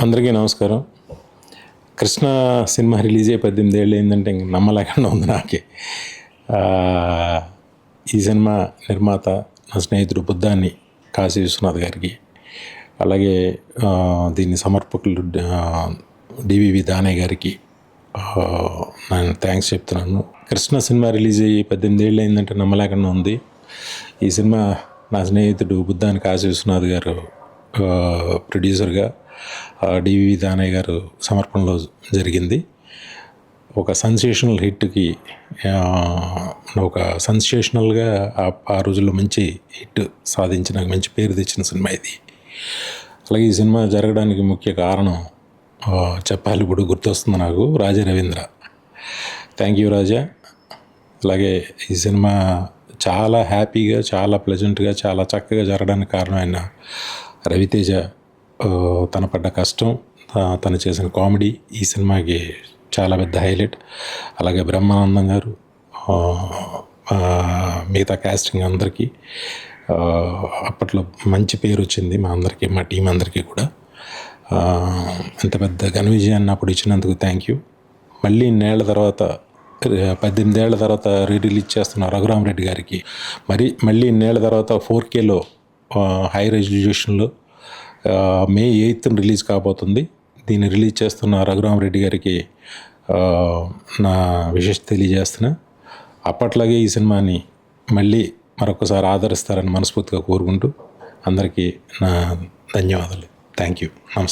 అందరికీ నమస్కారం. Krishna cinema release అయ్యి 18 ఏళ్ళు అయిందంటే ఇంక నమ్మలేకుండా ఉంది నాకే. ఈ సినిమా నిర్మాత నా స్నేహితుడు బుద్ధాని కాశీ విశ్వనాథ్ గారికి, అలాగే దీని సమర్పకులు డివివి దానయ్య గారికి నేను థ్యాంక్స్ చెప్తున్నాను. కృష్ణ సినిమా రిలీజ్ అయ్యి 18 ఏళ్ళు అయిందంటే నమ్మలేకుండా ఉంది. ఈ సినిమా నా స్నేహితుడు బుద్ధాని కాశీ విశ్వనాథ్ గారు ప్రొడ్యూసర్గా, డివివి దానయ్య గారు సమర్పణలో జరిగింది. ఒక సెన్సేషనల్ హిట్కి, ఒక సెన్సేషనల్గా ఆ రోజుల్లో మంచి హిట్ సాధించిన, మంచి పేరు తెచ్చిన సినిమా ఇది. అలాగే ఈ సినిమా జరగడానికి ముఖ్య కారణం చెప్పాలి, ఇప్పుడు గుర్తొస్తుంది నాకు, రాజా రవీంద్ర. థ్యాంక్ యూ రాజా. అలాగే ఈ సినిమా చాలా హ్యాపీగా, చాలా ప్లెజెంట్గా, చాలా చక్కగా జరగడానికి కారణమైన రవితేజ, తన పడ్డ కష్టం, తను చేసిన కామెడీ ఈ సినిమాకి చాలా పెద్ద హైలైట్. అలాగే బ్రహ్మానందం గారు, మిగతా కాస్టింగ్ అందరికీ అప్పట్లో మంచి పేరు వచ్చింది మా అందరికీ, మా టీం అందరికీ కూడా. ఇంత పెద్ద ఘన విజయాన్ని అప్పుడు ఇచ్చినందుకు థ్యాంక్ యూ. మళ్ళీ ఇన్నేళ్ల తర్వాత, 18 ఏళ్ల తర్వాత రిలీజ్ చేస్తున్న రఘురామరెడ్డి గారికి, మళ్ళీ ఇన్నేళ్ల తర్వాత 4Kలో హై రెజల్యూషన్లో May 8th రిలీజ్ కాబోతుంది. దీన్ని రిలీజ్ చేస్తున్న రఘురామరెడ్డి గారికి నా విషెస్ తెలియజేస్తున్నా. అప్పట్లాగే ఈ సినిమాని మళ్ళీ మరొకసారి ఆదరిస్తారని మనస్ఫూర్తిగా కోరుకుంటూ అందరికీ నా ధన్యవాదాలు. Thank you. నమస్తే.